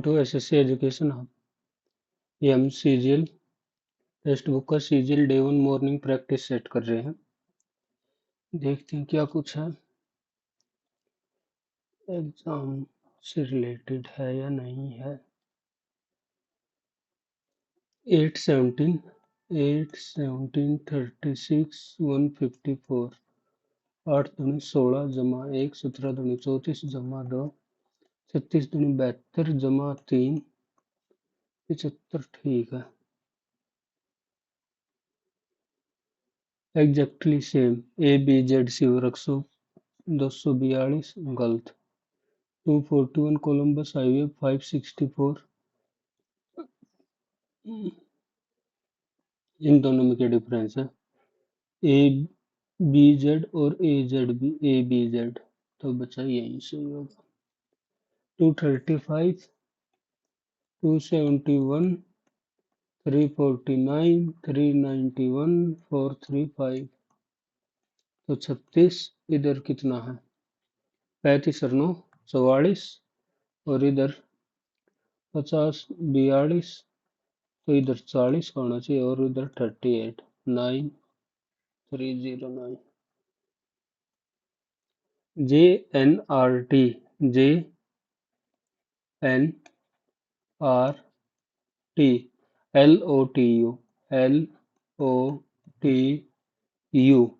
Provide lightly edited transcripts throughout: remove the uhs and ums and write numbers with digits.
To SSC education hub. ये हम CGL text book का CGL day 1 morning practice set कर रहे हैं। देखते हैं क्या कुछ है, एग्जाम से रिलेटेड है या नहीं है। 817 36 154 8 दूनी 16 जमा 1 17 दूनी 34 जमा 2 36 दूनी 72 जमा 3 75। ठीक है, exactly same. A B Z C वृक्षो 242 गलत। 241 कोलंबस हाईवे 564, इन दोनों में क्या डिफरेंस है। ए बी जेड और A Z B, A B Z, तो बचा यही सही होगा। 235 271 349 391 435, तो 36 इधर कितना है 35 और 9 44, और इधर 50 42, तो इधर 40 का होना चाहिए और इधर 38 9309। J N R T, J N R T, L O T U, L O T U,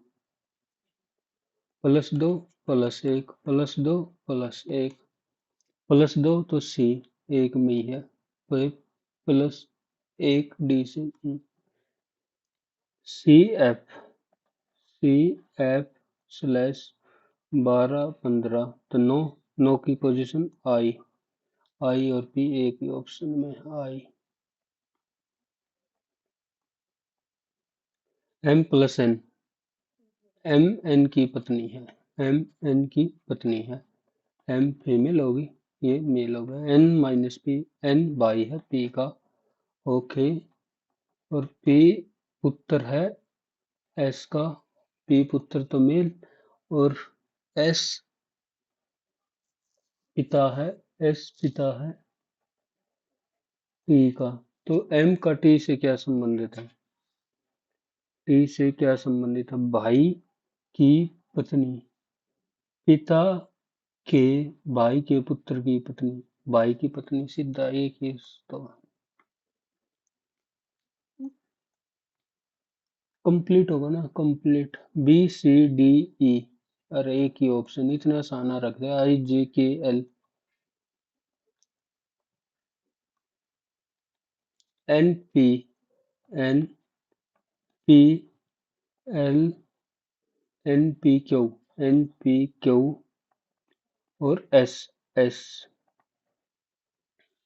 +2 +1 +2 +1 +2, तो सी एक में ही है, +1 डी से ई। CF/12 तो 9 की पोजीशन आई और पी एक ही ऑप्शन में आई। M+N, M N की पत्नी है, M N की पत्नी है। M फीमेल होगी, ये मेल होगा। N-P, N भाई है P का, ओके। और P पुत्र है S का, P पुत्र तो मेल, और S पिता है, S पिता है P का। तो M का T से क्या संबंधित है, T से क्या संबंधित है, भाई की पत्नी, पिता के भाई के पुत्र की पत्नी, भाई की पत्नी, सीधा एक ही तो कंप्लीट होगा ना, कंप्लीट। BCDE, अरे एक ही ऑप्शन, इतना आसान रख दे। IJKL, NP, NPL, NPQ, NPQ और SS,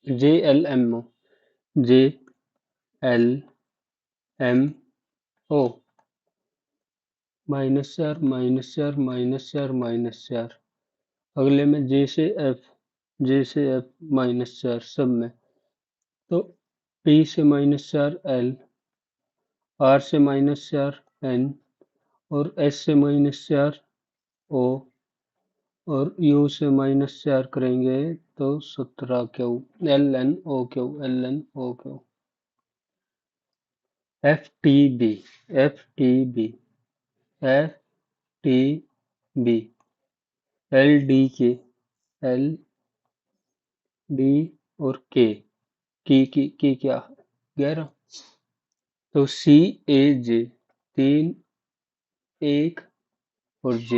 JLMO, JLMO, -4 -4 -4 -4। अगले में J से F -4 सब में, तो P से -4 L, R से -4 N, और S से -4 O, और U से -4 करेंगे तो 17 Q, LNOQ, LNOQ। FTB, FTB, FTB, LDK, LD और K, की क्या 11, तो CAJ 3 1 और J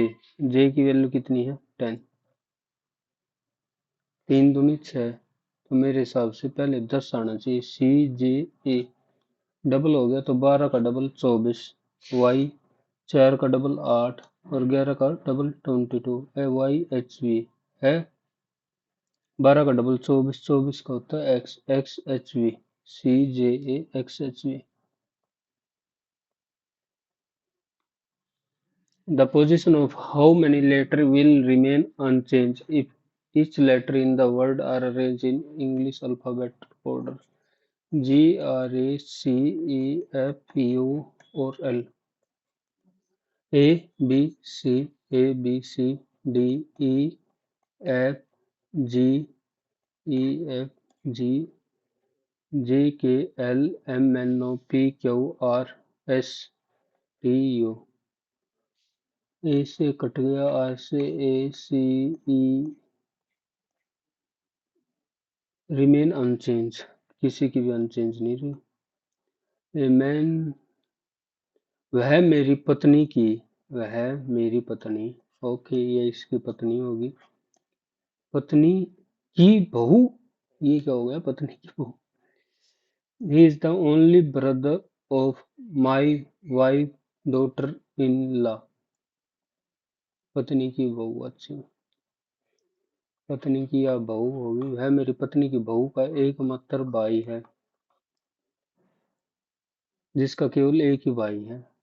की वैल्यू कितनी है 10, 3 दूनी 6, तो मेरे हिसाब से पहले 10 आना चाहिए। CJA डबल हो गया तो 12 का डबल 24, Y 4 का डबल 8 और 11 का डबल 22 है, YHV है। 12 का डबल 24, 24 का होता है X, XHV, CJA XHV। The position of how many letters will remain unchanged if each letter in the word are arranged in English alphabet order? G, R, A, C, E, F, U और L। A, B, C, A, B, C, D, E, F, G, E, F, G J K L M N O P Q R S T U. A से cut गया, are से ए सी ई remain unchange, किसी की भी unchange नहीं रही। A man, वह मेरी पत्नी की, वह मेरी पत्नी, ओके ये इसकी पत्नी होगी, पत्नी की बहू, ये क्या हो गया पत्नी की बहू। He is the only brother of my wife daughter in law, पत्नी की बहू, अच्छी पत्नी की या बहू होगी, वह मेरी पत्नी की बहू का एकमात्र भाई है, जिसका केवल एक ही भाई है।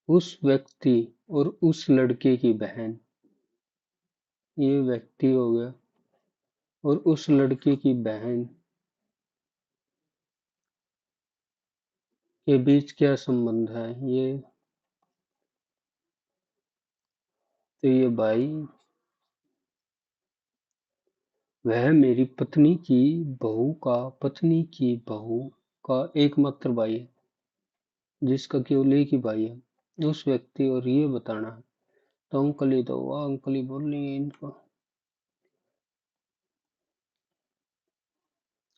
उस व्यक्ति और उस लड़के की बहन, ये व्यक्ति हो गया, और उस लड़के की बहन के बीच क्या संबंध है, ये तो ये भाई, वह मेरी पत्नी की बहू का एकमात्र भाई है, जिसका केवल एक ही भाई है, उस व्यक्ति, और ये बताना है। तो अंकल ही तो हुआ, अंकल ही बोल लेंगे इनको।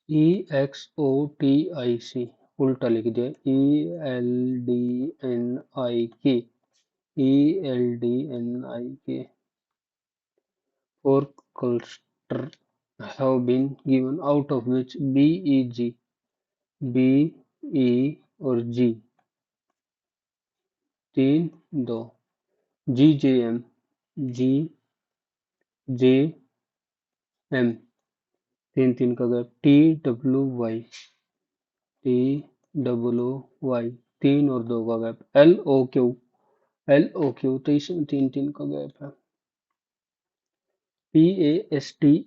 EXOTIC उल्टा लिख दिया, ELDNIK, four clusters have been given, out of which B, और G, तीन, दो, GJM, GJM, तीन तीन का गैप, TWY, तीन और दो का गैप, LOQ, तो इसमें तीन तीन का गैप है। PASTE,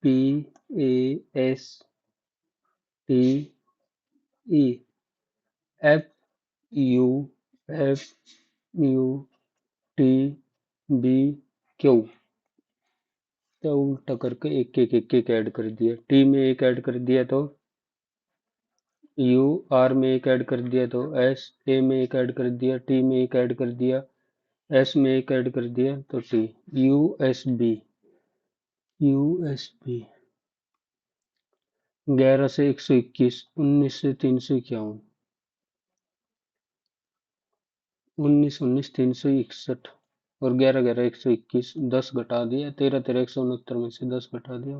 PASTE, FUFUTBQ, तो उल्टा करके एक एक ऐड कर दिया, टी में एक ऐड कर दिया तो यू, आर में एक ऐड कर दिया तो एस, ए में एक ऐड कर दिया, टी में एक ऐड कर दिया, एस में एक ऐड कर दिया तो टी, यूएसबी, यूएसबी, 11 से 121, 19 से 351, 19 19 361, और 11 11 121, 10 घटा दिया, 13 13 169 में से 10 घटा दिया,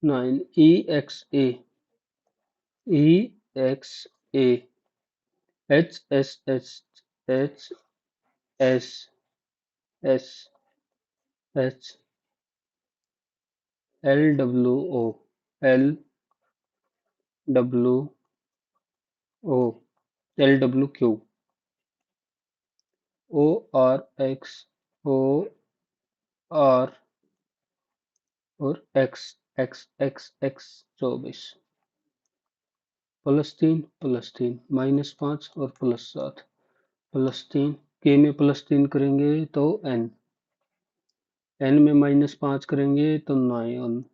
9, EXA, HSS, LWO, LWO, LWQ, ORX, OR, और XXXX 24, +3 -5 और +7, +3 के में +3 करेंगे तो n में -5 करेंगे तो 9,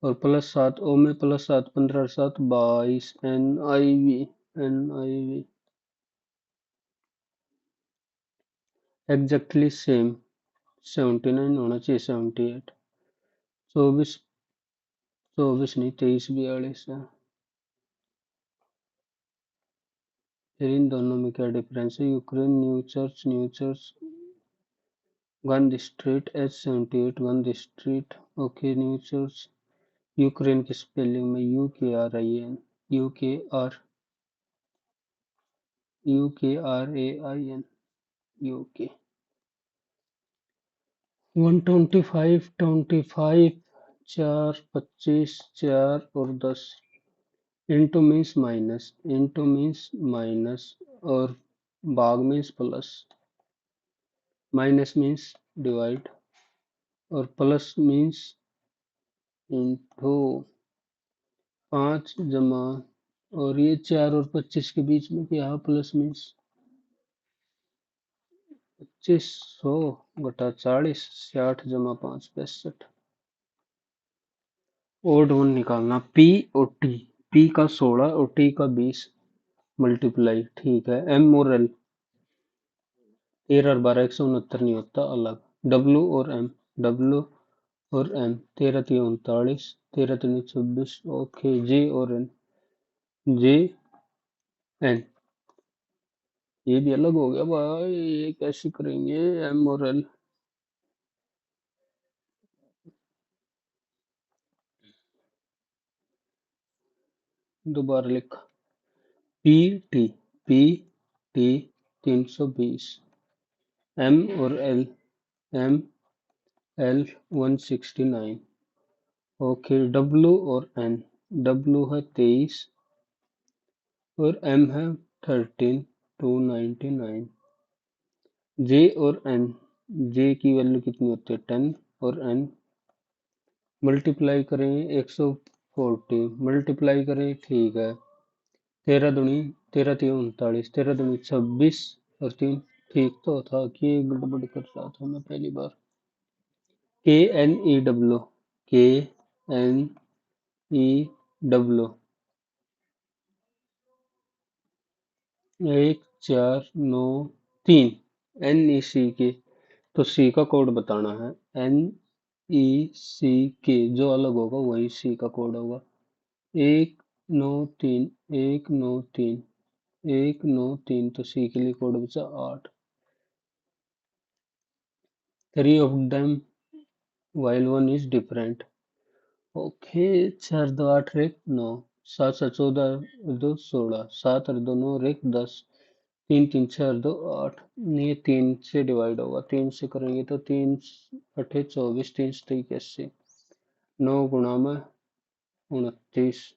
और +7 ओ में +7, 15 7 22, NIV एग्जैक्टली सेम, 79 होना चाहिए, 78, 24 24 नहीं, 23 42 है। फिर इन दोनों में क्या डिफरेंस है, यूक्रेन, न्यू चर्च गंद स्ट्रीट, H78 गंद street, okay new church, Ukraine की स्पेलिंग में UKRAIN, UKR, UKRAIN, यूके। 125 25, 4 25, 4 और 10, इंटू मीन्स माइनस, और भाग means plus, minus means divide, और प्लस मीन्स इंटू, 5 जमा, और ये 4 और 25 के बीच में क्या है, प्लस मीन्स 2500 घटा 40, 60 जमा 5 65, ओड वन निकालना, पी और टी, पी का 16 और टी का 20 मल्टीप्लाई, ठीक है। एम और एल, 13 और 12 169 नहीं होता, अलग। डब्ल्यू और एम, डब्ल्यू और एम, 13 3 39, 13 3 26, ओके। जे और एन, जे एन, ये भी अलग हो गया भाई, ये कैसे करेंगे? एम और एल, दोबारा लिखा, P T, P T 320, M और L, M L 169, okay. W और एन, डब्ल्यू है 23 और एम है 13 299। जे और एन, जे की वैल्यू कितनी होती है 10, और एन मल्टीप्लाई करें 140, मल्टीप्लाई करें, ठीक है। 13 दूनी 13 3 39, 13 दूनी 26 और 3, ठीक तो था कि गड़बड़ कर रहा था मैं पहली बार। K N E W, K N E W 1493, N E C K, तो सी का कोड बताना है। एन ई सी के जो अलग होगा वही सी का कोड होगा। 193, 193, 193, तो सी के लिए कोड बचा 8। 3 of them while one is different, okay. 4 2 8 एक 9, 7 7 14 2 16, 7 और 2 9 और एक 10, 3 3 6 और 2 8, ये 3 से डिवाइड होगा, 3 से करेंगे तो 3 अठे 24, 3 से 81, 9 गुणा में 29,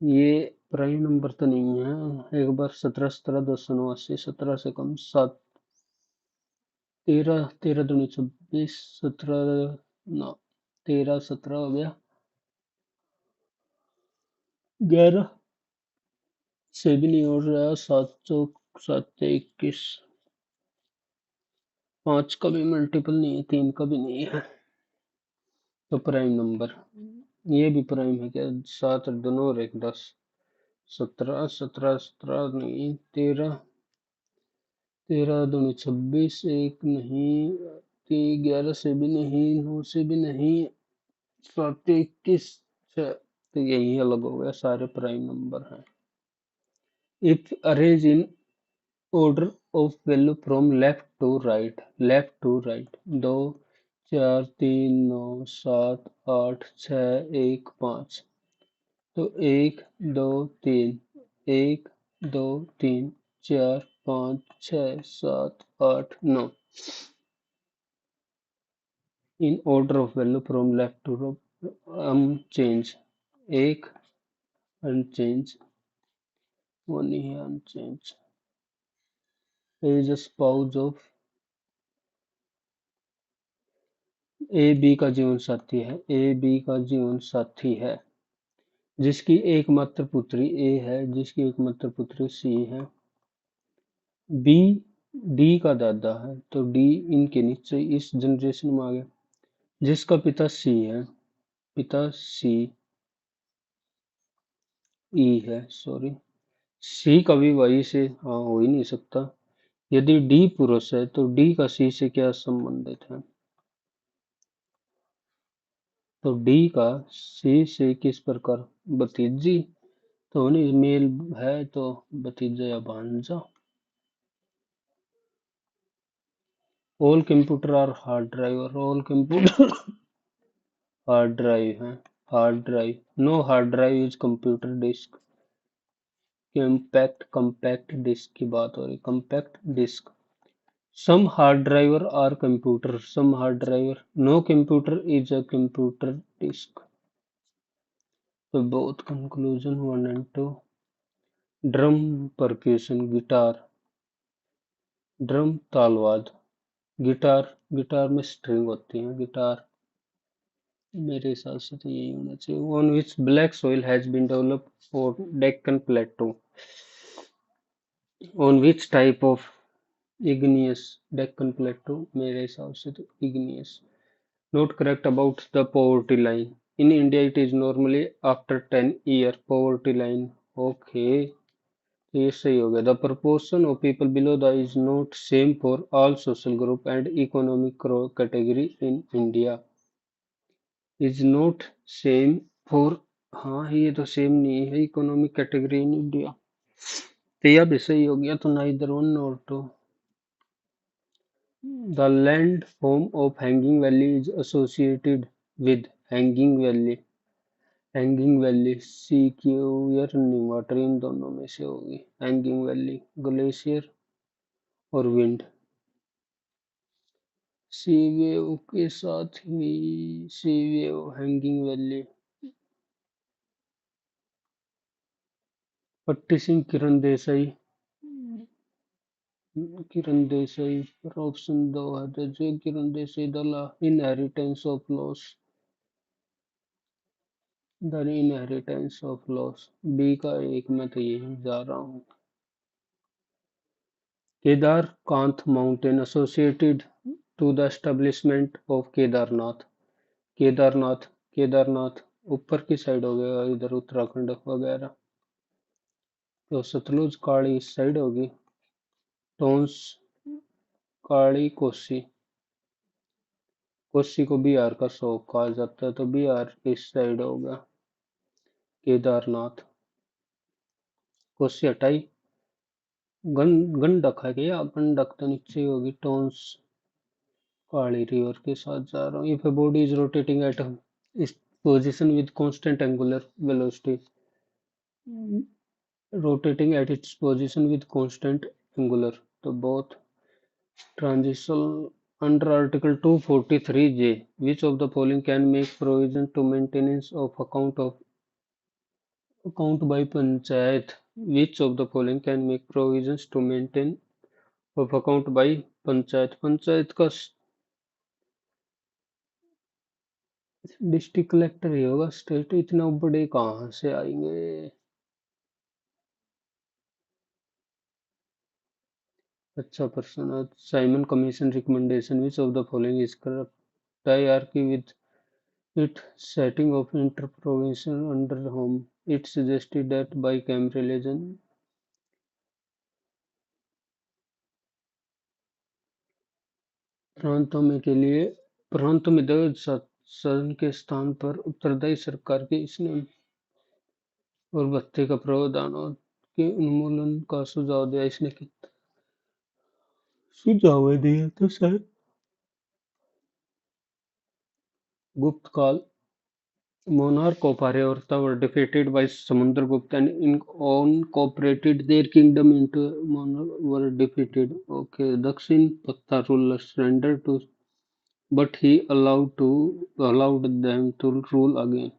ये प्राइम नंबर तो नहीं है। एक बार 17 17 289, 17 से कम 7, 13 13 दूनी 26, 17 ना, 13 17 हो गया, 11 से भी नहीं हो रहा, 7 चौक 7 21, 5 का भी मल्टीपल नहीं है, 3 का भी नहीं है, तो प्राइम नंबर, ये भी प्राइम है क्या? 7 और दोनों और एक 10, 17 17 17 नहीं, 13 13 दूनी 26, एक नहीं, 11 से भी नहीं, 9 से भी नहीं, 7 21, 6, तो यही अलग हो गया, सारे प्राइम नंबर हैं। If arrange in order of value from left to right, left to right, 2 4 3 9 7 8 6 1 5, तो 1 2 3, 1 2 3 4 5 6 7 8 9, in order of value from left to right, change, एक अनचेंज, वो नहीं है unchange, is a spouse of A B का जीवन साथी है, ए बी का जीवन साथी है, जिसकी एकमात्र पुत्री ए है, जिसकी एकमात्र पुत्री सी है, बी डी का दादा है, तो डी इनके नीचे इस जनरेशन में आ गया, जिसका पिता सी है, पिता सी ई है, सॉरी, सी कभी वाई से हाँ हो ही नहीं सकता। यदि डी पुरुष है तो डी का सी से क्या संबंधित है, तो डी का सी से किस प्रकार, भतीजी, तो नहीं, मेल है तो भतीजा या भांजा। All computer are hard drive, और ऑल कंप्यूटर हार्ड ड्राइव है, hard drive, no hard drive is computer disc, compact disc की बात हो रही, compact disc. Some hard driver are computer, some hard driver, no computer is a computer disc, तो both conclusion 1 and 2। Drum percussion, guitar, drum तालवाद, guitar, guitar में string होती है, guitar, मेरे हिसाब से तो यही होना चाहिए। On which black soil has been developed for Deccan plateau, on which type of igneous, Deccan plateau, मेरे हिसाब से तो igneous. Not correct about the poverty line, In India, it is normally after 10 year poverty line. Okay, तो ये सही हो गया. The proportion of people below the is not same for all social group and economic category in India. Is not same for, हाँ ये तो same नहीं है इकोनॉमिक कैटेगरी इन इंडिया. तो यह भी सही हो गया. तो neither one nor two. The landform of Hanging Valley is associated with Hanging Valley. Hanging valley सीक्वेयर नहीं, वाटर इन दोनों में से होगी. हैंगिंग वैली ग्लेशियर और विंड. सी वेव के साथ ही सी वेव हैंगिंग वैली. पट्टी सिंह किरण देसाई. किरण देसाई पर ऑप्शन दो है तो जो किरण देसाई दला inheritance of loss. The inheritance of loss B का एक. मैं तो यही जा रहा हूँ. Kedarkanta mountain associated to the establishment of Kedarnath. Kedarnath Kedarnath ऊपर की साइड हो गया इधर उत्तराखंड वगैरह. तो सतलुज काली इस साइड होगी. टोंस काली कोसी. कोसी को बिहार का शोक कहा जाता है तो बिहार इस साइड होगा. केदारनाथ. कोसी हटाई. गंडक है क्या, गंडक तो नीचे ही होगी. टोंस काली रिवर के साथ जा रहा हूँ. If a body is rotating at its position with constant angular velocity. rotating at its position with constant angular. तो both transition under Article 243J. Which of the following can make provision to maintenance of account by panchayat? Which of the following can make provisions to maintain of account by panchayat. Panchayat का district collector ही होगा. State इतना बड़े कहाँ से आएंगे. अच्छा प्रश्न है. Simon commission recommendation which of the following is corrupt. hierarchy with its setting of interprovincial under whom it suggested that bicameralism प्रांतों में दो सदन के स्थान पर उत्तरदायी सरकार के इसने और भत्ते का प्रावधानों के उन्मूलन का सुझाव दिया. इसने सुझाव दिया तो सर. गुप्त काल. Monarch of Aryavarta were defeated by Samundragupta and incorporated their kingdom into were defeated. Okay, Dakshin Patta ruler surrendered to, but he allowed them to rule again.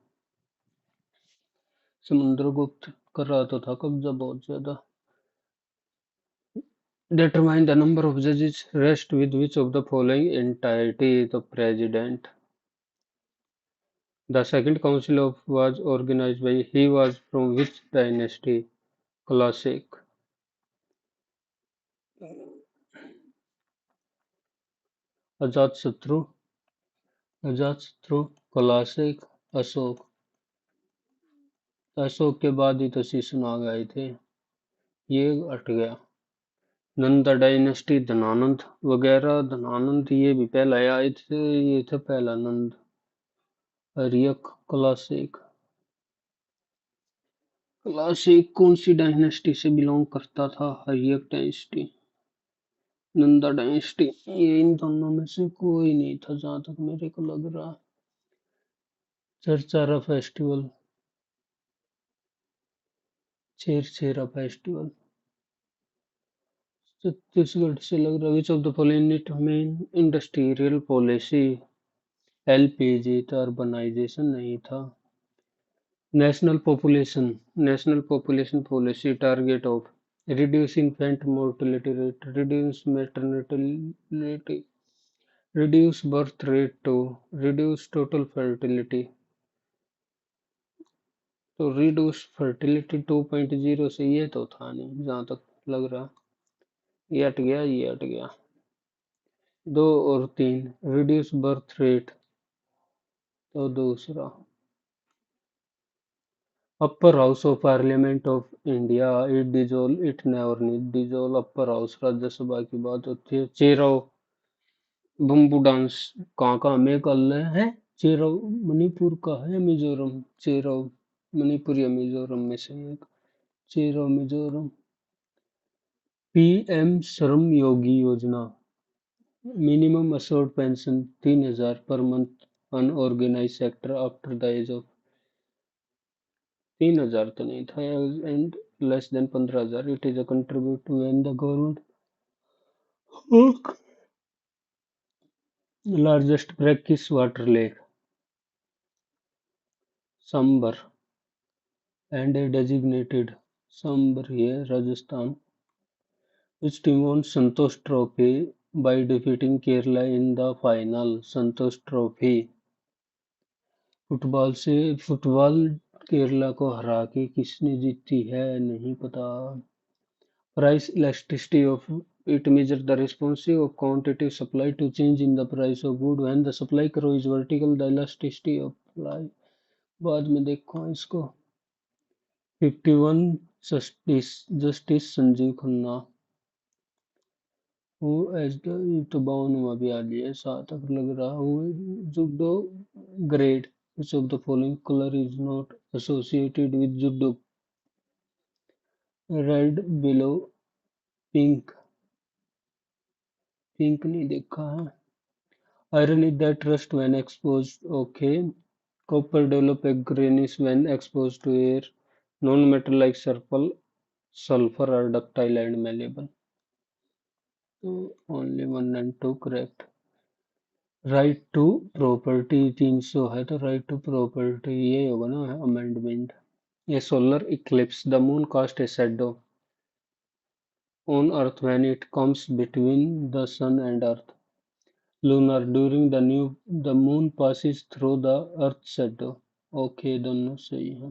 Samudragupta कर रहा तो था कब्जा बहुत ज्यादा. Determine the number of judges rest with which of the following entirety the president. The second council of was organized by he was from which dynasty? Classic. Ajatashatru. Ajatashatru classic. Ashok. Ashok के बाद ही तो शीशनाग आए थे. ये हट गया. नंदा डायनेस्टी धनानंद वगैरह. धनानंद ये भी पहला आए थे. ये था पहला नंद. अरियक क्लासिक. क्लासिक कौन सी डायनेस्टी से बिलोंग करता था. अरियक डायनेस्टी. नंदा डायनेस्टी. ये इन दोनों में से कोई नहीं था जहां तक मेरे को लग रहा. चरचारा फेस्टिवल. छेरछेरा फेस्टिवल छत्तीसगढ़ से लग रहा. Which of the following main industrial policy. LPG तो अर्बनाइजेशन नहीं था. National population policy target of reduce infant mortality rate. Reduce maternity. Reduce birth rate to reduce total fertility. तो रिड्यूस फर्टिलिटी 2.0 से ये तो था नहीं जहां तक लग रहा. ये हट गया. ये हट गया. 2 और 3. रिड्यूस बर्थ रेट तो दूसरा. Upper House of Parliament of India, it dissolve, it never need dissolve. Upper House Rajya Sabha की बात होती है। चेरो बम्बू डांस कहाँ कहाँ मेघालय है। चेरो मणिपुर का है या मिजोरम। चेरो मणिपुर या मिजोरम में से एक। चेरो मिजोरम। पीएम श्रम योगी योजना, मिनिमम assured पेंशन 3,000 पर month, unorganise sector after the age of 3,000 तो नहीं था, and less than 15,000 it is a contribute when the government largest brackish water lake Sambhar and a designated Sambhar ये Rajasthan which team won Santosh Trophy by defeating Kerala in the final. Santosh Trophy football से football Kerala को हरा के किसने जीती है नहीं पता। Price elasticity of it measures the response of quantitative supply to change in the price of good. When the supply curve is vertical, the elasticity of supply। बाद में देखो इसको। 51 justice justice Sanjiv Khanna who as the, ये तो 52वां भी आ लिया है, 7 तक लग रहा। Who judo grade which of the following color is not associated with judo? Red below pink. Pink नहीं देखा है। Iron is that rust when exposed, okay. Copper develop a greenish when exposed to air. Non-metal like sulfur are ductile and malleable. So only one and two correct. Right to property 300 है तो right to property ये होगा ना amendment. ये solar eclipse the moon cast a shadow on earth when it comes between the sun and earth. Lunar during the moon passes through the earth shadow. Okay दोनों सही है।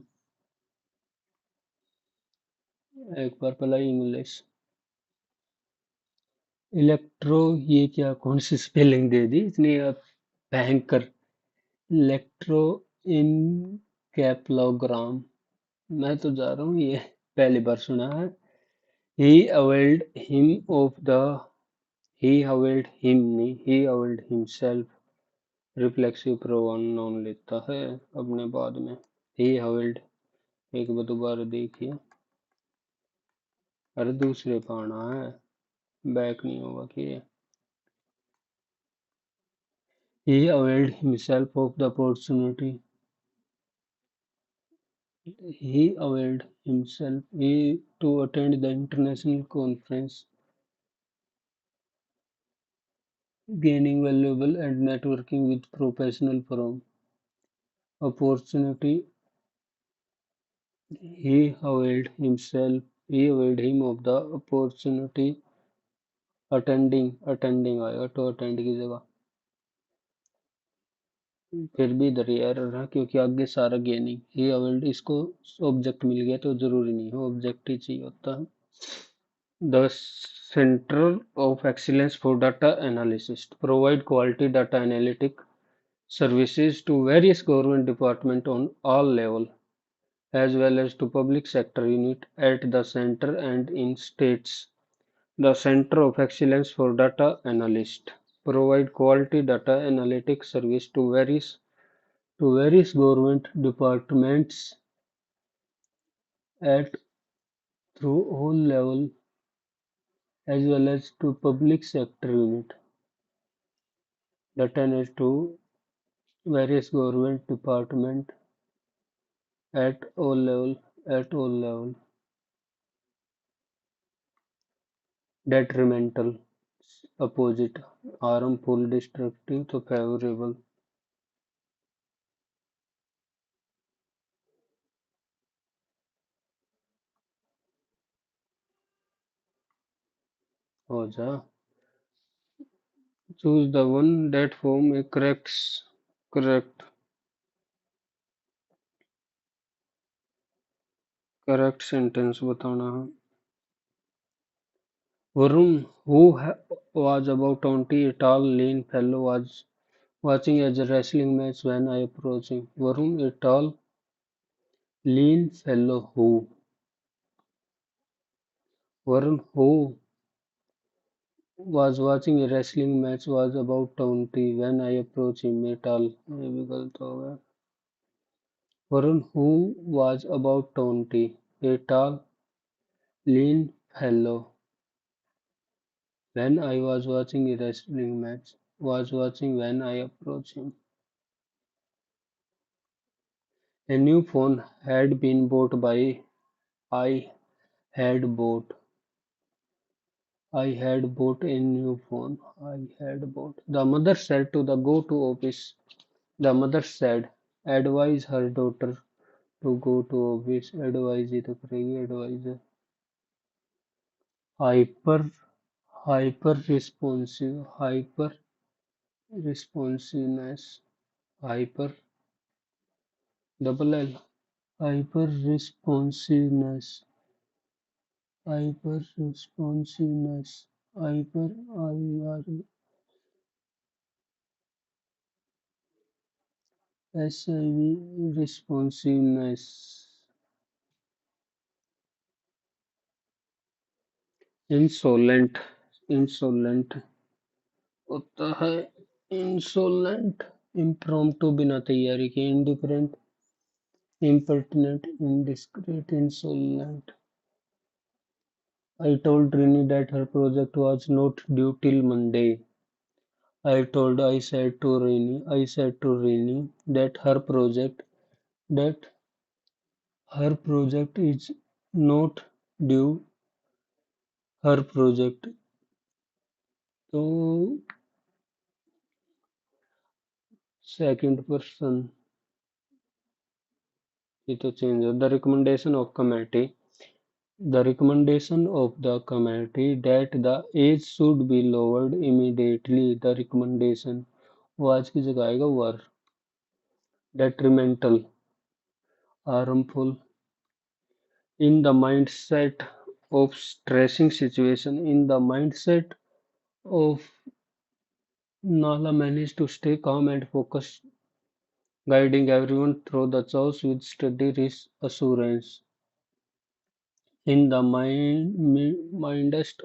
एक बार पहला English. Electro ये क्या कौन सी स्पेलिंग दे दी इतनी भयंकर। इलेक्ट्रो इनकेफलोग्राम, मैं तो जा रहा हूँ ये पहली बार सुना है। he availed him of the he availed him नहीं he availed himself reflexive pronoun लेता है अपने बाद में। he availed एक बार दोबारा देखिए। अरे दूसरे पाना है, बैक नहीं होगा कि ये। he availed himself of the opportunity, he availed himself he to attend the international conference, gaining valuable and networking with professional from opportunity। he availed him of the opportunity attending आएगा to attend की जगह। फिर भी इधर error है क्योंकि आगे सारा गेनिंग। he availed इसको ऑब्जेक्ट मिल गया तो जरूरी नहीं है ऑब्जेक्ट ही चाहिए होता है। The Center of Excellence for Data Analysis provide quality data analytic services to various government departments on all levels, as well as to public sector units at the center and in states. The Center of Excellence for Data Analyst provide quality data analytic service to various government departments at through all level as well as to public sector unit. Data analyst to various government department at all level. Detrimental opposite, harmful, destructive तो favorable। हो जा। choose the one that form a correct sentence बताना है। Varun, who was about 20, a tall, lean fellow, was watching a wrestling match when I approached him. Varun, a tall, Lean fellow who was watching a wrestling match was about 20 when I approached him. ये भी गलत हो गया. Varun, who was about 20, a tall, lean fellow, when I was watching a wrestling match, was watching when I approached him. A new phone had been bought by I had bought. I had bought a new phone. I had bought. The mother said to the go to office. The mother said, advise her daughter to go to office. Advise ही तो करेगी advise. Hyper hyper responsiveness. Hyper double L. Hyper responsiveness. Hyper responsiveness. Hyper I R S I V responsiveness. Insolent. Insolent होता है insolent. Impromptu बिना तैयारी के indifferent, impertinent, indiscreet, insolent. I told Rini that her project was not due till Monday. I said to Rini that her project is not due. Her project. तो second person ये तो change है. The recommendation of the committee that the age should be lowered immediately. The recommendation वो आज की जगह आएगा were detrimental, harmful, in the mindset of stressing situation. In the mindset of Nala managed to stay calm and focused, guiding everyone through the chaos with steady assurance. In the mindest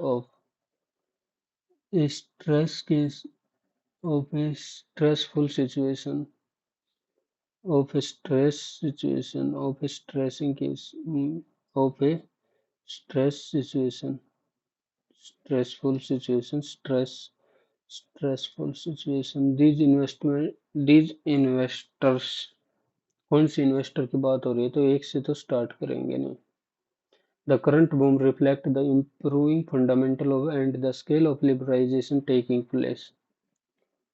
a stress case of a stressful situation, of a stress situation, of a stressing case, of a stress situation, stressful situation, stressful situation. These investors, कौन सी investor की बात हो रही है तो एक से तो स्टार्ट करेंगे नहीं. The current boom reflects the improving fundamental and the scale of liberalization taking place.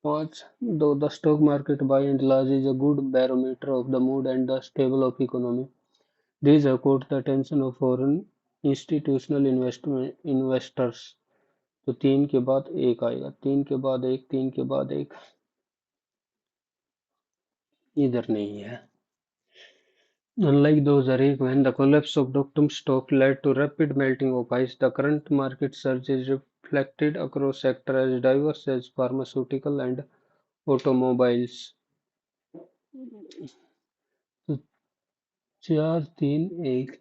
5. Though the stock market by and large is a good barometer of the mood and the stable of economy, these have caught the attention of foreign institutional investors. तो तीन के बाद एक आएगा, तीन के बाद एक, तीन के बाद एक, इधर नहीं है. Unlike those Arik, when the collapse of Doctum stock led to rapid melting of ice, the current market surge is reflected across sectors as diverse as pharmaceutical and automobiles. तो 4-3-1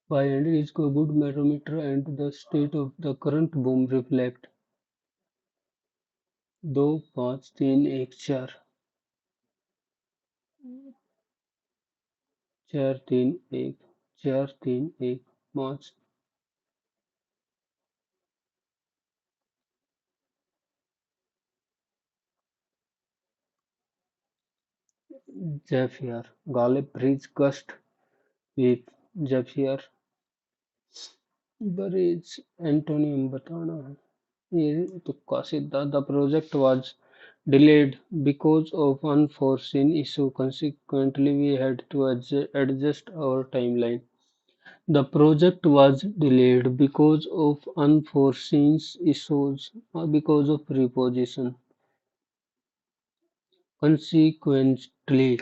by and is a good barometer and the state of the current boom reflect. 2-5-3-1 4-3-1 4-3-1 5. Zephyr Galip Bridge gust with Zephyr Bridge antonym बताना है. ये तुक्का सीधा. The project was delayed because of unforeseen issue. Consequently, we had to adjust our timeline. The project was delayed because of unforeseen issues, because of preposition. Consequently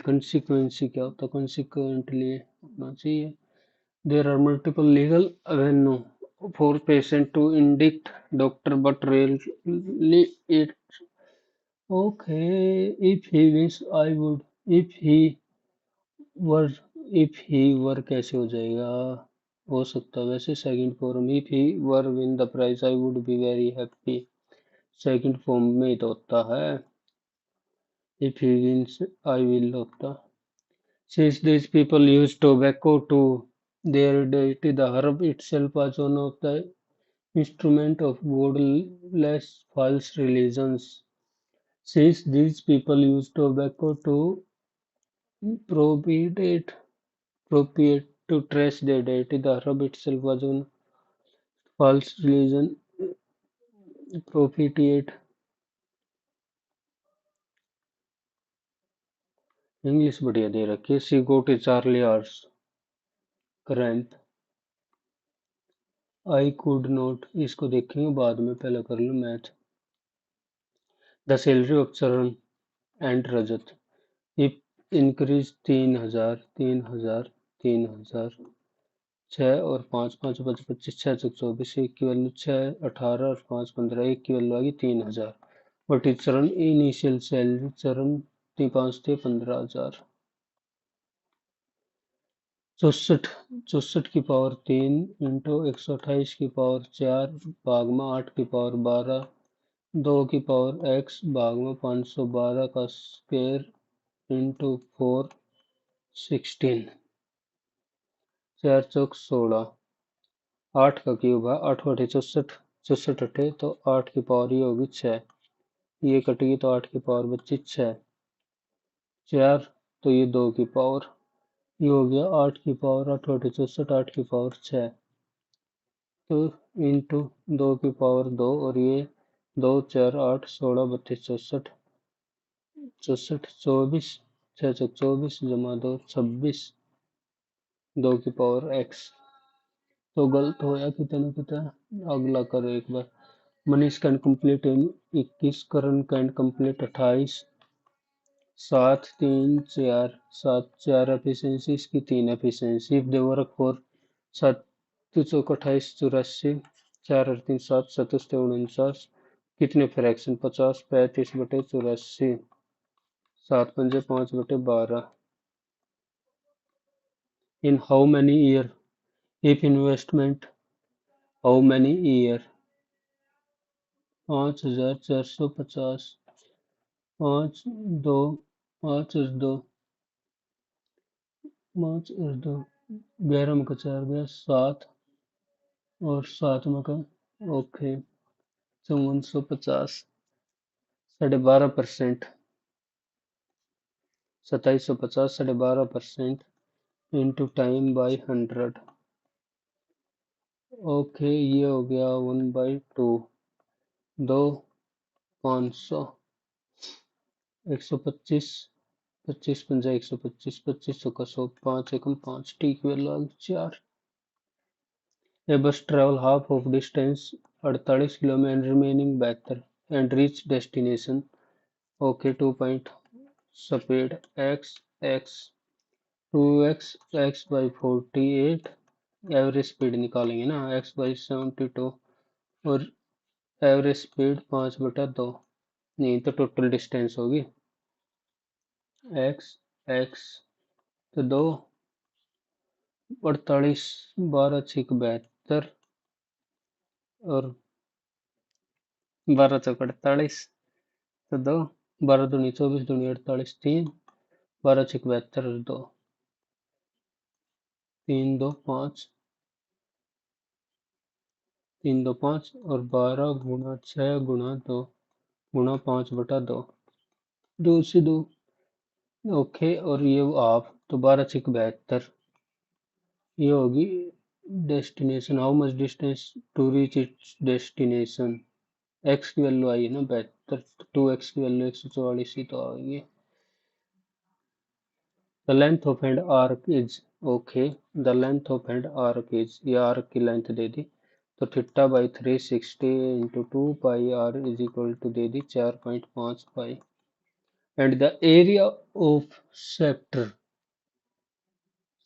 क्या होता है? Consequently होना चाहिए. There are multiple legal avenues for patient to indict doctor, but rarely it. Okay, if he wish, I would. If he were, if he were कैसे हो जाएगा, हो सकता है वैसे second form, if he were win the prize I would be very happy, second form में ही तो होता है, if he wins I will होता। Since these people use tobacco to their deity, the herb itself was one of the instruments of godless false religions. Since these people use tobacco to propitiate, propitiate to trace their deity, the herb itself was one false religion. Propitiate English बढ़िया दे रखी है। See go to Charlie आर्स cramp, I could not, इसको देखेंगे बाद में, पहले कर लो math. The salary of Charan and Rajat, if increase 3,000, 3,000, 3,000, 6 और 5, 5 5 25, 6 6 24, एक की वैल्यू 6, 18 और 5 15, एक की वैल्यू आ गई 3,000। बट इस चरण इनिशियल सैलरी, चरण 5 थे 15,000। 64, 64 की पावर 3 इंटू 128 की पावर 4 भाग में 8 की पावर 12, 2 की पावर x भाग में 512 का स्क्वायर इंटू 4 16, 4 चौक 16, 8 का क्यूब है, 8 बटे 64, 64 अठे तो 8 की पावर ये होगी 6, ये कटेगी तो 8 की पावर बची 6, 4 तो ये 2 की पावर, ये हो गया 8 की पावर 8 बटे 64, 8 की पावर 6, तो इंटू 2 की पावर 2 और ये 2 4 8 16 32 64, 64 24, 6 चौक 24 जमा 2 26, 2 की पावर x, तो गलत होया कितने कितना, अगला करो एक बार। Manish can complete 21, Karan can complete 28, 7 3 4, 7 4 efficiency, इसकी 3 efficiency, if they work for 7 चौक 28 84, 4 और 3 7 77 49, कितने फ्रैक्शन 50 35 बटे 84, 7 पंजे 5 बटे 12, in how many year, if investment how many year, 5,450, 5 2, 5 और 2, 5 और 2, 11 में का 4 गया 7 और 7 में का, okay 5450, 12.5%, 2750, 12.5% into time by 100, okay ये हो गया 1/2, 2 500, 125, 25 पंजा 125, 25 चौका 100, 5 एकम 5, टी की वैल्यू आ गई 4। A bus travel half of distance 48 km and remaining better and reach destination, okay 2 point speed x x 2x x by 48, average speed निकालेंगे ना, x by 72 और एवरेज स्पीड 5/2, नहीं तो टोटल डिस्टेंस होगी x x, तो 2 48, 12 6 72 और 12 चौक 48, तो 2, 12 दूनी 24 दूनी 48, 3, 12 6 72 और 2, 3 2 5, 3 2 5 और 12 गुणा 6 गुणा 2 गुणा 5/2, 2 से 2, ओके और ये आप तो 12 6 72, ये होगी destination, how much distance to reach its destination, X की वैल्यू आई है ना 72, 2x की वैल्यू 144 ही तो आ गई है। The length of an arc is, okay, the length of an arc is, ये arc की लेंथ दे दी तो theta by 360 into 2 pi r is equal to दे दी 4.5 pi, and the area of sector,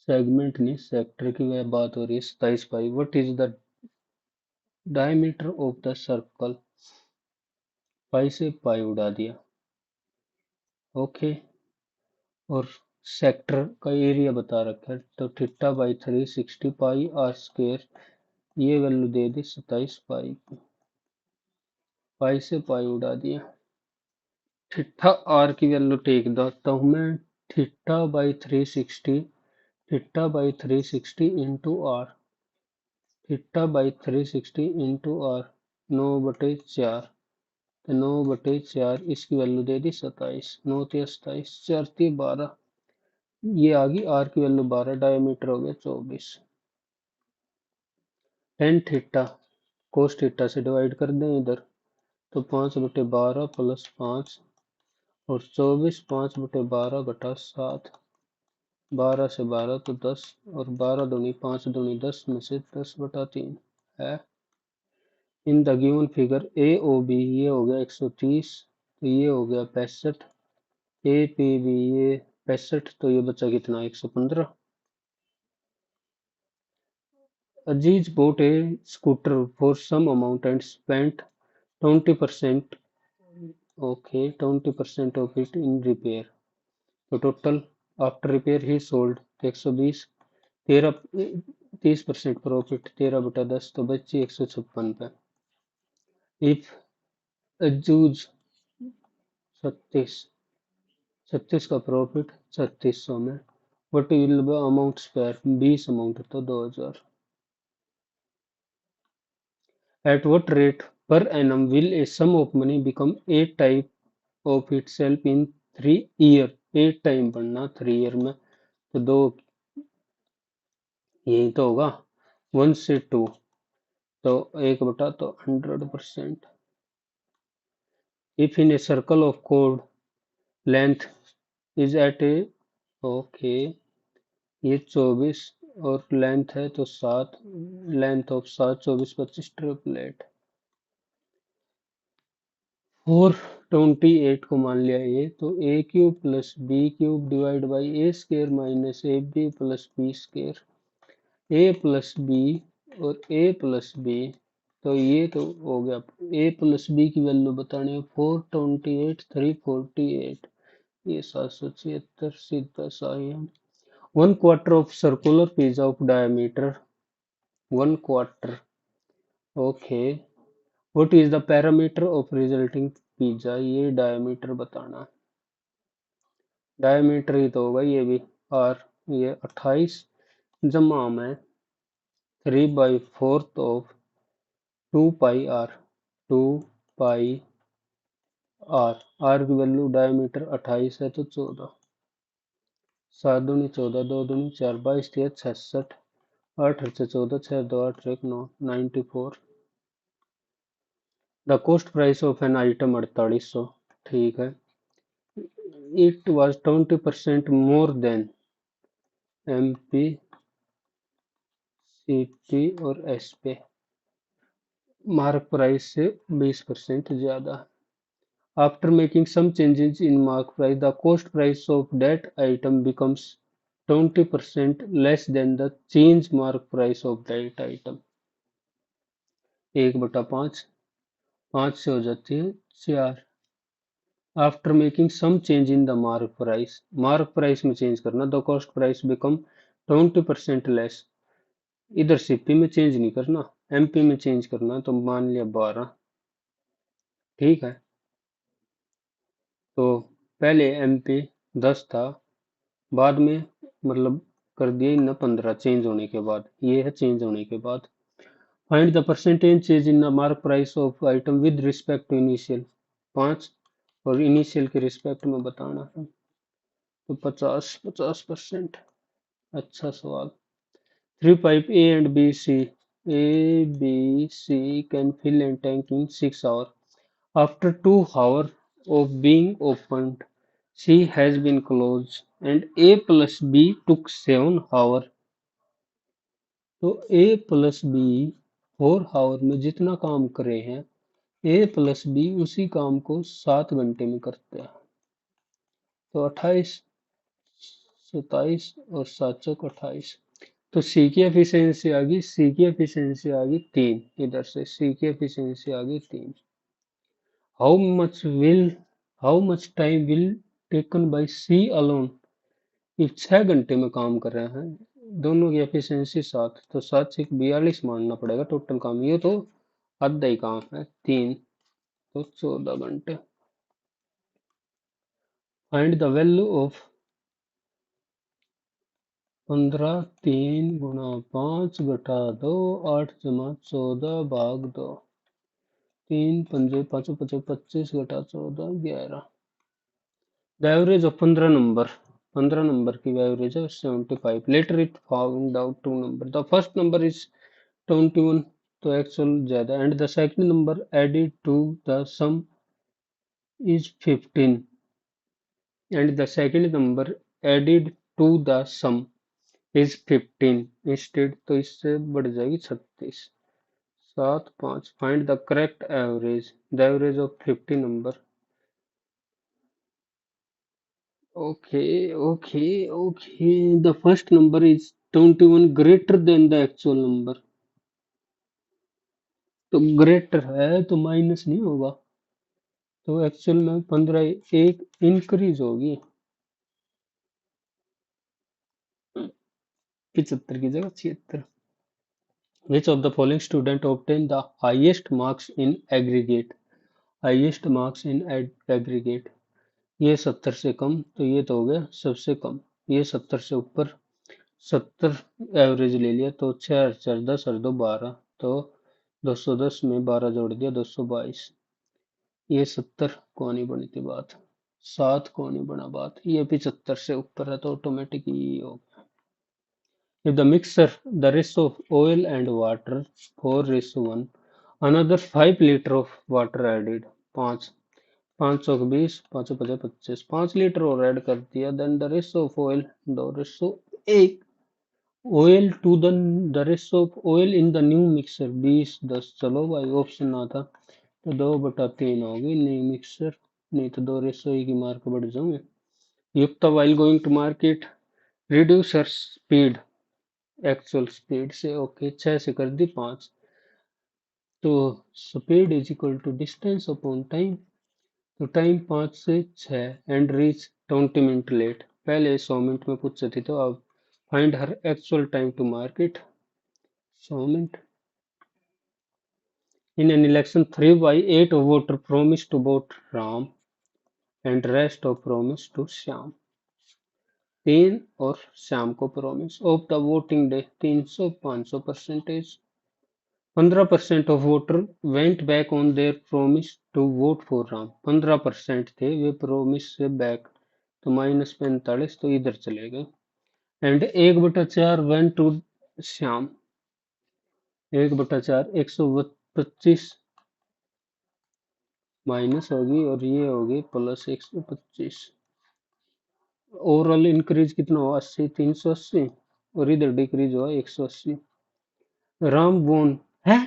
segment नहीं सेक्टर की वह बात हो रही है 27 pi, what is the diameter of the circle, pi से पाई उड़ा दिया, ओके और सेक्टर का एरिया बता रखा है, तो theta by 360 pi r square, ये वैल्यू दे दी 27 पाई, पाई से पाई उड़ा दिया। थीटा आर की वैल्यू टेक देता हूँ मैं, theta by 360, theta by 360 into r, theta by 360 into r, 9/4, तो 9/4, इसकी वैल्यू दे दी 27, 9 × 27, 4 × 12, ये आ गई आर की वैल्यू 12, डायमीटर हो गया 24। टेन थीटा कोस थीटा से डिवाइड कर दें इधर, तो 5/12 प्लस 5 और 24, 5/12 घटा 7, 12 से 12 तो 10, और 12 दूनी 5 दूनी 10 में से 10/3 है। In the given figure A O B, ये हो गया 130, तो ये हो गया 65, ए पी बी ये 65, तो ये बचा कितना 115। अजीज bought a scooter for some amount and spent 20%, okay, 20% of it in repair, तो टोटल आफ्टर रिपेयर ही सोल्ड 120, 13, 30% प्रॉफिट, 13/10, तो बची 156 पे। इफ अजूज 36, 36 का प्रॉफिट 3600 में, what will be amount spare, 20 amount तो 2000। At what rate per annum will a sum of money become a type of itself in 3 year? 8 time बढ़ना 3 year में, तो दो, यही तो होगा 1 से 2, तो 1 तो 100%। If in a circle of chord length is at a, okay, ये 24 और लेंथ है तो 7, लेंथ ऑफ 7, 24, 25 ट्रिपलेट, 428 को मान लिया ए, तो A cube plus B cube divide by A square minus A B plus B square, A plus B और A plus B, तो ये तो हो गया। ए प्लस बी की वैल्यू बतानी है, 428, 348, ये 776, सीधा सा ही है। 1/4 of circular pizza of diameter, 1/4, okay, what is the parameter of resulting pizza, ये डायमीटर बताना है, डायमीटर ही तो होगा ये भी, और ये 28 जमा में 3/4 of 2 pi R, 2 pi R, R की वैल्यू डायमीटर 28 है तो 14, 7 दूनी 14, 2 दूनी 4, 22 3 66, 8 से 14, 6 2 8 1 9, 94। The cost price of an item 4800, ठीक है, it was 20% more than M P C P और एस पे, मार्क प्राइस से 20% ज्यादा। After making some changes in mark price, the cost price of that item becomes 20% less than the change mark price of that item, 1/5, 5 से हो जाती है 4। After making some change in the mark price, mark price में change करना, the cost price become 20% less, इधर CP में change नहीं करना, एमपी में चेंज करना, तो मान लिया 12, ठीक है, तो पहले एमपी 10 था, बाद में मतलब कर दिया इन 15 चेंज होने के बाद, ये है चेंज होने के बाद। Find the percentage change in the mark price of item with respect to initial, 5 और इनिशियल के रिस्पेक्ट में बताना है, तो 50%। अच्छा सवाल। 3 pipe A and B C, A B C can fill a tank in 6 hours. After 2 hours of being opened, C has been closed and A plus B took 7 hours. तो A plus B 4 hours में जितना काम करे हैं, A plus B उसी काम को 7 घंटे में करते हैं, तो 28, 27 और 7 चौक 28, तो सी की एफिशिएंसी आ गई, सी की एफिशिएंसी आ गई 3, इधर से सी की एफिशिएंसी आ गई 3। How much time will taken by C alone ये 6 घंटे में काम कर रहे हैं, दोनों की एफिशिएंसी 7, तो 7 से 42 मानना पड़ेगा टोटल काम। ये तो आधा ही काम है, 3 तो 14 घंटे। Find the value of 15, 3 × 5 × 2 8 + 14 / 2। 3 × 5 = 25, 25 × 14 = 11। The average of 15 number की एवरेज है 75। Later it found out 2 number, the first number is 21, तो एक्चुअल ज्यादा, and the second number added to the sum is 15, and the second number added to the sum is 15 instead, तो इससे बढ़ जाएगी 36। 7, 5, find the correct average, the average of 50 number. Okay, okay, okay. The first number is 21 greater than the actual number. तो greater है तो minus नहीं होगा, तो एक्चुअल में 15 एक इंक्रीज होगी, 75 की जगह 76। Which of the following student obtained the highest marks in aggregate? Highest marks in aggregate, ये 70 से कम, तो ये तो हो गया सबसे कम। ये 70 से ऊपर, 70 एवरेज ले लिया, तो 6 और 4 10 और 2 12, तो 210 में 12 जोड़ दिया 222। ये 70 को नहीं बनी थी बात, 7 को नहीं बना बात, ये 75 से ऊपर है तो ऑटोमेटिक ये हो गया। If the mixture, the ratio of oil and water 4:1, another 5 liter of water added, 5, 520, 550, 25, 5 litre और ऐड कर दिया, then the ratio of oil, 2:1, oil to the ratio of oil in the new mixer 20:10। चलो भाई option ना था तो 2/3 होगी new mixer, नहीं तो 2:1 की मार्क बढ़ जाऊंगे। Yukta while going to market reduce her speed, actual speed से, ओके 6 से कर दी 5, तो speed is equal to distance upon time, तो टाइम 5 से 6 एंड रीच 20 मिनट लेट, पहले 100 मिनट में पूछे थे, तो अब find her actual time to market 100 minute. In an election, 3/8 of voters promised to vote Ram and rest of promised to Shyam. 3 और श्याम को promise of the voting day 300 500%। 15% of voters went back on their promise to vote for Ram। 15% थे वे promise से back, तो -45, तो इधर चले गए। And 1/4 went to Shyam, 1/4 125 minus होगी और ये होगी +125। ओवरऑल इंक्रीज कितना हुआ 80, 380, और इधर डिक्रीज हुआ 180। राम वोन है,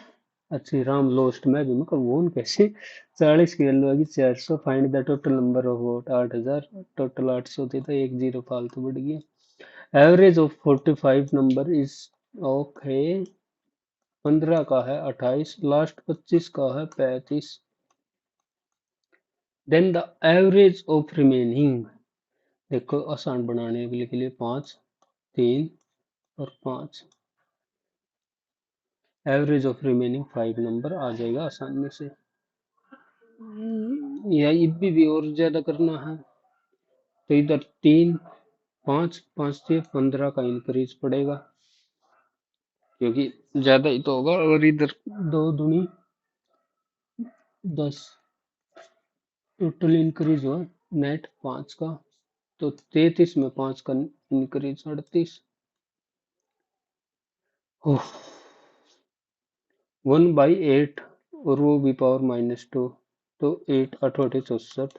अच्छी राम लोस्ट, मैं भी मतलब वोन कैसे। 40 की वैल्यू आएगी 400। Find the total number of vote 8000, total 800 थे तो एक जीरो फालतू बढ़ गया। Average of 45 number is, okay 15 का है 28, लास्ट 25 का है 35, then the average of remaining, देखो आसान बनाने के लिए 5, 3 और 5, एवरेज ऑफ रिमेनिंग 5 नंबर आ जाएगा आसानी से। या भी और ज्यादा करना है तो इधर 3, 5, 5 से 15 का इंक्रीज पड़ेगा, क्योंकि ज्यादा ही तो होगा, और इधर 2 दूनी 10, टोटल इंक्रीज हुआ नेट 5 का, तो 33 में 5 का इंक्रीज 38। 1/8 और वो भी पावर -2, तो 8 8 8 64,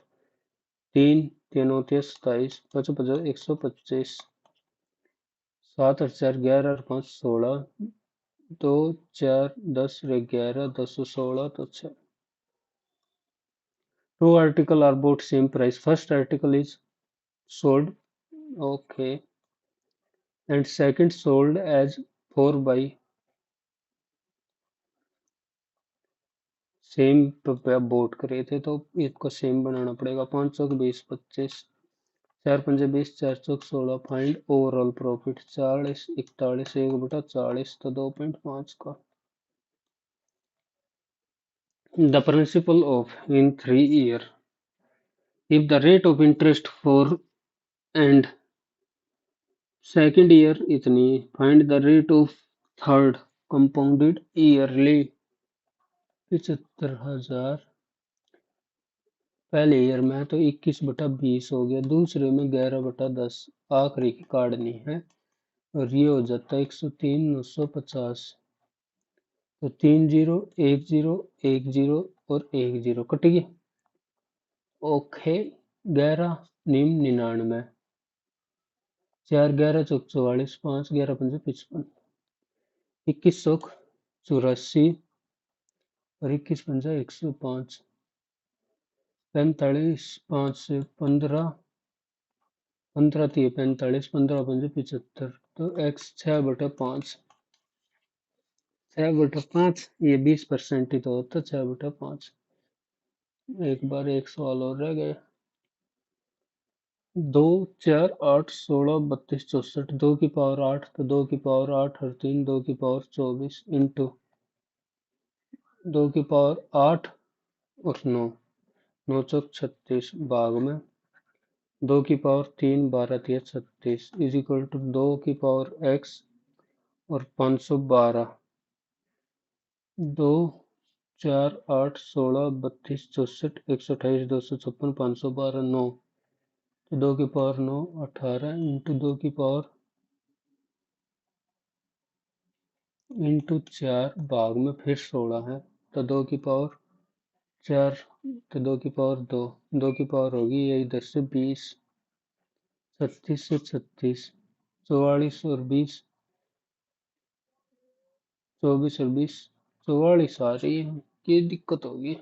3 3 29 27, 5 5 125, 7 और 4 11 और 5 16, 2 4 10 और 11 10 और 16, तो 6। Two article are both same price. First article is sold, okay, and second sold as 4 by same पे बोट करे थे, तो इसको सेम बनाना पड़ेगा। 520 25, चार पंजे 20, चार चौक 16। फाइंड ओवरऑल प्रॉफिट 40, 41, 1/40 तो 2.5 का। The principle of in 3 year, if the rate of interest for and second year इतनी, find the rate of third compounded yearly। 75,000 पहले ईयर में तो 21/20 हो गया, दूसरे में 11/10, आखिरी की काटनी है और ये हो जाता है 103,950। तो 3 0 1 0 1 0 और 1 0 कट गई। ओके। 11 निम 99, 4 11 चौक 44, 5 11 पंजे 55, 21 चौक 84 और 21 पंजा 105, 45 5 से 15, 15 3 45, 15 पंजे 75। तो x 6/5, 6/5 ये 20% ही तो होता, 6/5। एक बार एक सवाल और रह गया। 2 4 8 16 32 64, 2 की पावर 8 तो 2 की पावर 8 और 3 2 की पावर 24 इंटू 2 की पावर 8 और 9, 9 चौक 36 भाग में 2 की पावर 3 12 3 36 इज इक्वल टू 2 की पावर x और 512। 2 4 8 16 32 64 128 256 512 9, तो 2 की पावर 9 18 इंटू 2 की पावर इंटू 4 भाग में फिर 16 है, तो 2 की पावर 4, तो 2 की पावर 2, 2 की पावर होगी ये इधर से 20, 36 से 36, 44 और 20, 24 और 20, 44 आ रही है। ये दिक्कत होगी।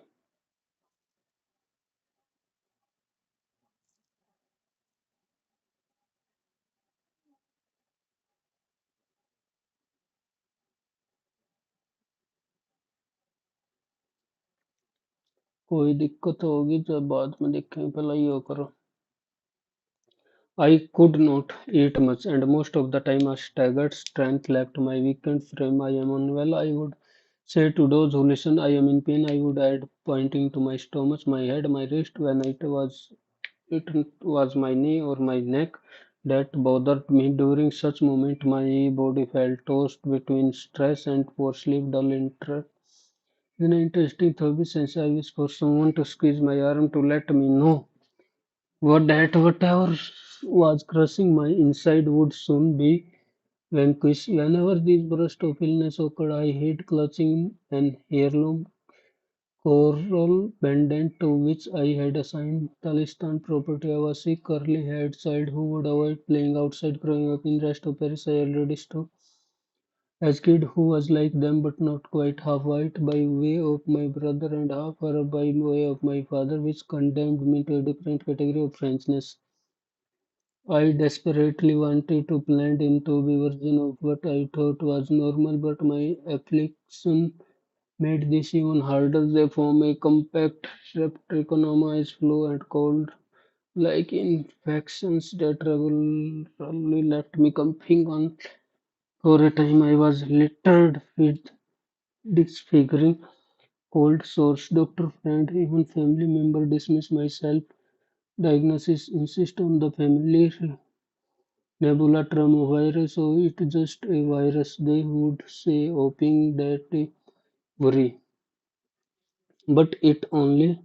कोई दिक्कत होगी तो बाद में देखेंगे, पहले ये करो। I could not eat much, and most of the time a staggered strength left my weakened frame. I am unwell, I would say to those who listen. I am in pain, I would add, pointing to my stomach, my head, my wrist, when it was my knee or my neck that bothered me. During such moment, my body felt tossed between stress and poor sleep, dull interest. Then an interesting thought, since I wish for someone to squeeze my arm to let me know whatever was crushing my inside would soon be vanquished. Whenever this burst of illness occurred, I hid clutching an heirloom coral pendant to which I had assigned Talistan property. I was a curly-haired child who would avoid playing outside. Growing up in the rest of Paris, I already stood as kid who was like them but not quite half white by way of my brother and half Arab by way of my father, which condemned me to a different category of Frenchness. I desperately wanted to blend into the version of what I thought was normal, but my affliction made this even harder. They form a compact streptococcus flu and cold like infections that regularly left me coughing on. For a time I was littered with disfiguring cold sores. Doctor, friend, even family member dismiss my self diagnosis, insist on the family nebula virus, so it's just a virus, they would say, hoping that they worry. But it only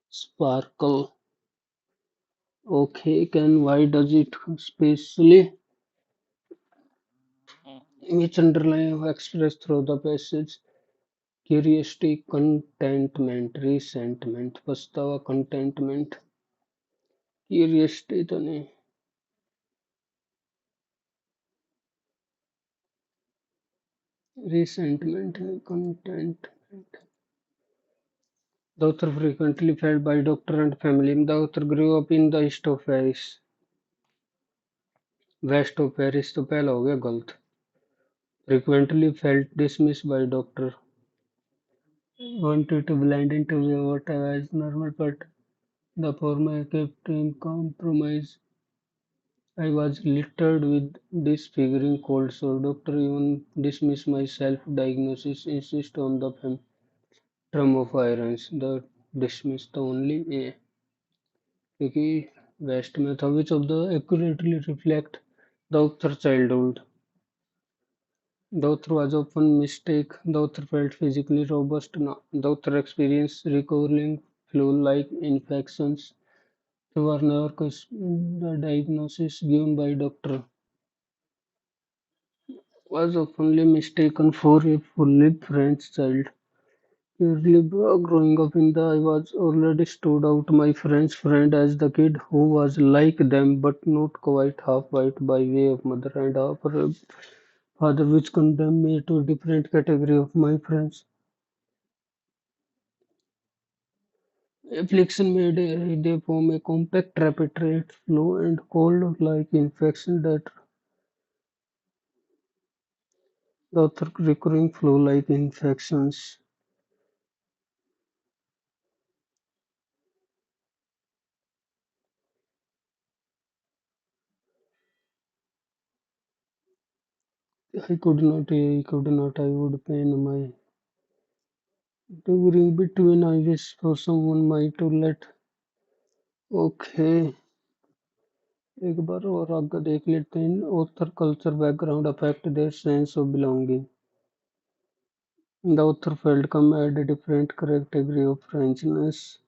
sparkle. Okay, can why does it especially which underline expressed through the passage? Curiosity, contentment, resentment, पछतावा, contentment, curiosity तो नहीं, resentment नहीं, contentment. The author frequently felt by doctor and family. The author grew up in the east of Paris. West of Paris तो पहला हो गया गलत. Frequently felt dismissed by doctor. Wanted to blend into what was normal, but the former kept him compromised. I was littered with disfiguring colds, so doctor even dismissed my self-diagnosis, insist on the spectrum of irons, the dismissed the only A, क्योंकि waste में था which of the accurately reflect the author childhood. The author was often mistake. The author felt physically robust. No. The author experienced recurring flu-like infections. They were never the diagnosis given by doctor was oftenly mistaken for a fully French child. Early growing up in the I was already stood out my French friend as the kid who was like them but not quite half white by way of mother and half father, which condemned me to a different category of my friends. Affliction made they form a compact rapid flow and cold like infection that the other recurring flu like infections. I would pain my during between I wish for someone might to let okay एक बार और आगे देख लेते हैं author culture background affect their sense of belonging. The author felt come at a different category of Frenchness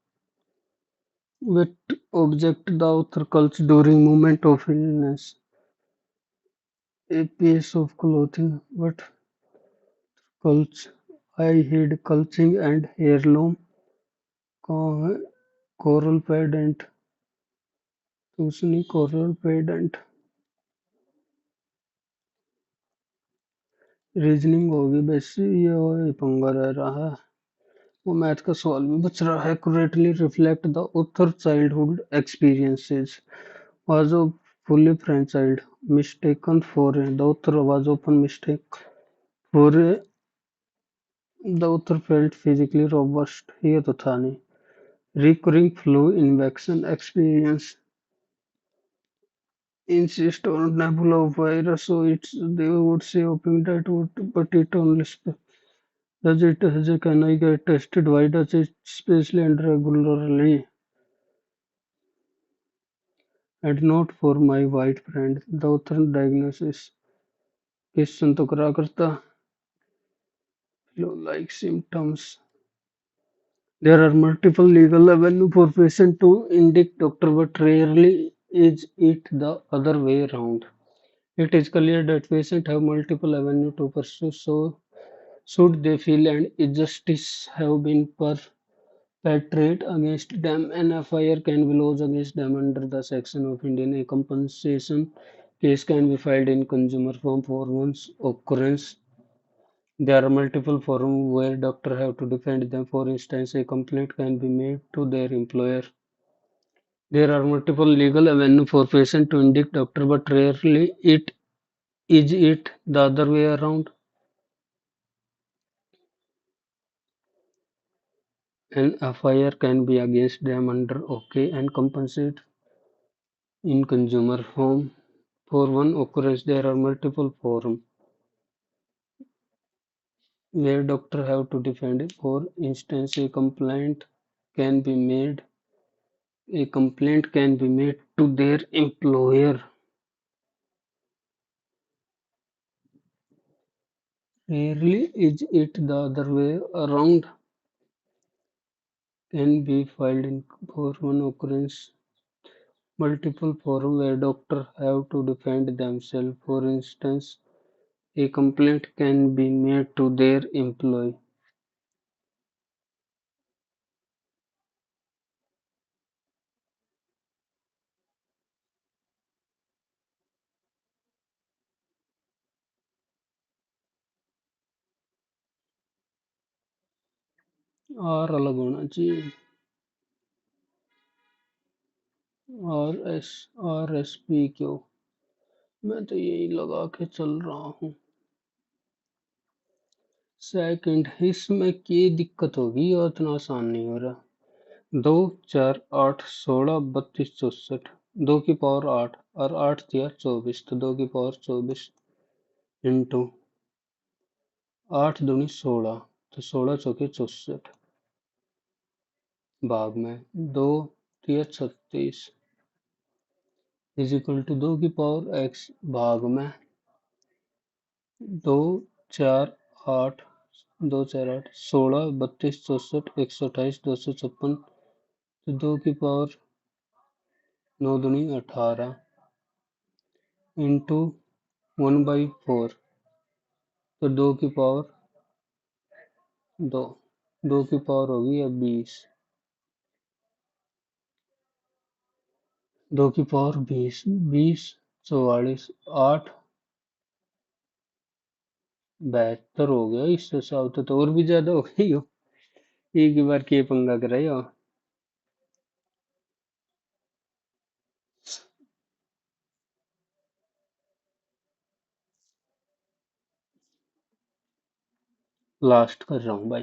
with object the author culture during moment of illness. A piece of clothing, but culch I hid culching and heirloom co- coral pendant. उसने coral pendant reasoning होगी वैसे ये पंगा रह रहा है वो math का सवाल भी बच रहा है accurately reflect the author childhood experiences was a fully French child mistaken for the author was often mistaken for the author felt physically robust ये तो था नहीं recurring flu infection experience insist on nebula of virus so it's they would say hoping that would but it only does it has a can I get tested why does it especially and regularly and not for my white friend the author diagnosis question तो करा करता flu like symptoms there are multiple legal avenues for patient to indict doctor but rarely is it the other way around. It is clear that patients have multiple avenues to pursue, so should they feel an injustice have been perpetrated against them, an FIR can be lodged against them under the section of Indian. A compensation case can be filed in consumer firm for one's occurrence. There are multiple forums where doctors have to defend them. For instance, a complaint can be made to their employer. There are multiple legal avenues for patient to indict doctor, but rarely it the other way around. An FIR can be against them under OK and compensate in consumer form. For one occurrence, there are multiple forums where doctors have to defend it. For instance, can be made a complaint can be made to their employer. Rarely is it the other way around. Can be filed in for one occurrence multiple forums where doctors have to defend themselves. For instance, a complaint can be made to their employee. R अलग होना चाहिए RSP क्यों मैं तो यही लगा के चल रहा हूँ सेकंड इसमें क्या दिक्कत होगी और इतना आसान नहीं हो रहा 2 4 8 16 32 64 2 की पावर 8 और 8 दिया 24, तो 2 की पावर 24 इंटू 8 दूनी 16, तो 16 चौके 64 भाग में 2 दिया 36 इज इक्वल टू 2 की पावर x भाग में 2 4 8 2 4 8 16 32 64 128 256, तो 2 की पावर 9 दूनी 18 इंटू 1/4, तो 2 की पावर 2, 2 की पावर होगी अब 20, 2 की पावर 20, 20 44 8 72 हो गया। इस हिसाब से तो और भी ज्यादा हो गई हो, एक ही बार के पंगा कराई हो। लास्ट कर रहा हूँ भाई,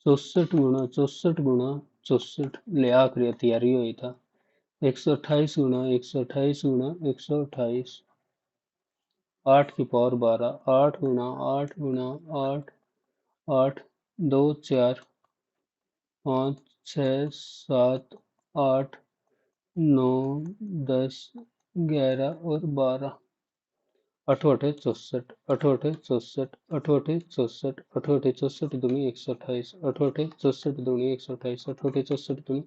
64 ले आखिरी तैयारी हुई था, 128 गुना 128 गुना 128, 8 की पावर 12, 8 8 2 4 5 6 7 8 9 10 11 और 12, अठोटे चौसठ अठोटे चौसठ अठोटे चौसठ अठोटे चौसठ दूनी 128, अठोटे चौसठ दूनी 128, अठोटे चौसठ दूनी,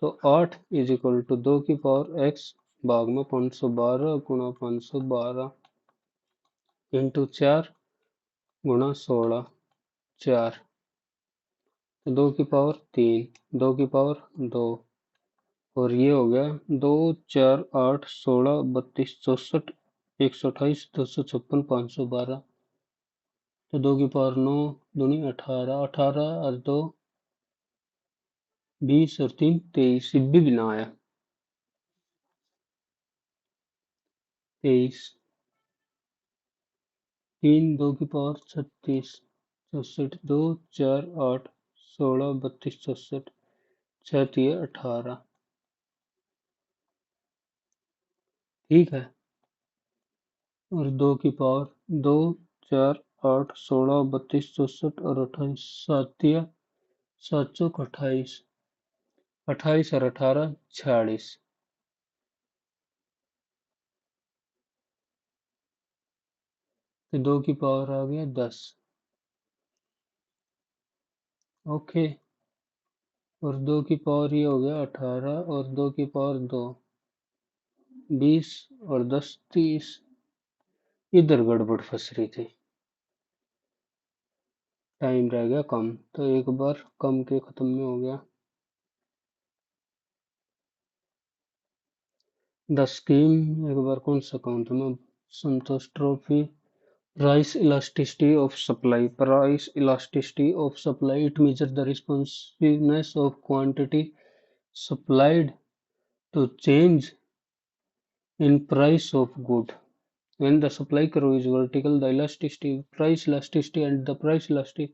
तो 8 इज इक्वल टू 2 की पावर x भाग में 512 गुणा 512 इंटू 4 गुणा 16 4, तो 2 की पावर 3, 2 की पावर 2, और ये हो गया 2 4 8 16 32 64 128 256 512, तो 2 की पावर 9 दूनी 18, 18 और 2 20 और 3 23, सिब्बी भी ना आया 23, 3 2 की पावर 36 64 2 4 8 16 32 64 6 3 18, ठीक है। और 2 की पावर 2 4 8 16 32 64 और 28, 7 7 चौक 28, 28 और 18 46, तो 2 की पावर आ गया 10, ओके। और 2 की पावर ये हो गया 18 और 2 की पावर 2 20 और 10 30, इधर गड़बड़ फंस रही थी, टाइम रह गया कम, तो एक बार कम के खत्म में हो गया। द स्कीम एक बार कौन सा काउंट में, संतोष trophy, price elasticity of supply, price elasticity of supply, it measures the responsiveness of quantity supplied to change in price of good. When the supply curve is vertical, the elasticity, price elasticity and the price elasticity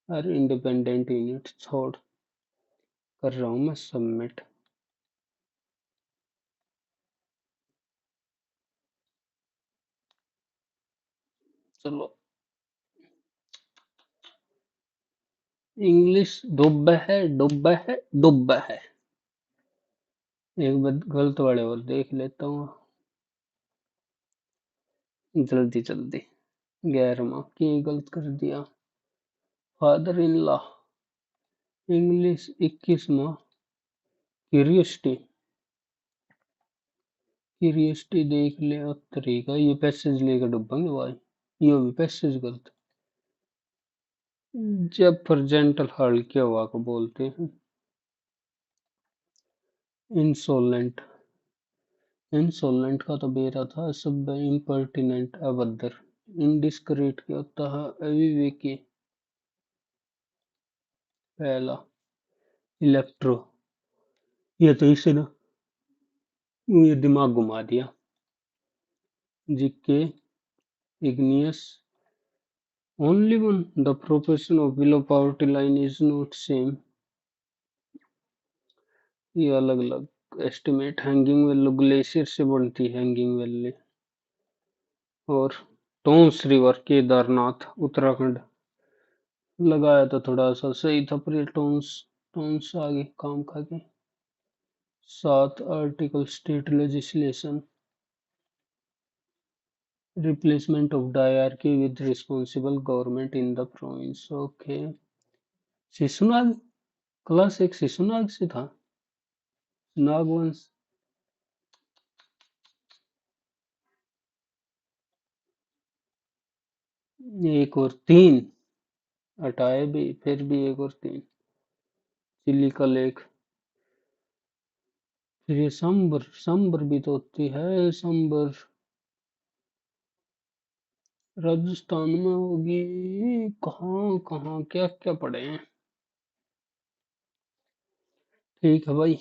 are independent units. थोड़ कर रहा हूँ मैं submit, चलो। English Dubba है डुब्बा है डुब्बा है, एक बार गलत वाले और देख लेता हूँ, जल्दी जल्दी। 11वां की गलत कर दिया, फादर इन लॉ, इंग्लिश 21वां, क्यूरियोसिटी, क्यूरियोसिटी देख ले और तरीका, ये पैसेज लेकर डूबेंगे भाई, ये भी पैसेज गलत, जब प्रेजेंटल हाल क्या हुआ को बोलते हैं, इंसोलेंट, इंसोलेंट का तो बेरा था सब, इम्पर्टिनेंट अभद्र, इनडिस्क्रीट क्या होता है, अविवेकी, पहला, इलेक्ट्रो, ये तो इसे ना ये दिमाग घुमा दिया, GK, igneous, only one, the proportion of below poverty line is not same, ये अलग अलग, एस्टिमेट हैंगिंग वैली ग्लेशियर से बनती है हैंगिंग वैली। और टोंस रिवर केदारनाथ उत्तराखंड लगाया तो थोड़ा सा सही था पर ये टोंस टोंस आगे काम खा गए। 7 article state legislation replacement of diarchy with responsible government in the province। Okay Shishunaga class एक शिशुनाग से था नागवंश। एक और तीन हटाए भी फिर भी एक और तीन चिली का लेख। फिर ये संबर संबर भी तो होती है संबर राजस्थान में होगी। कहाँ कहाँ क्या क्या पढ़े हैं। ठीक है भाई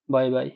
बाय बाय।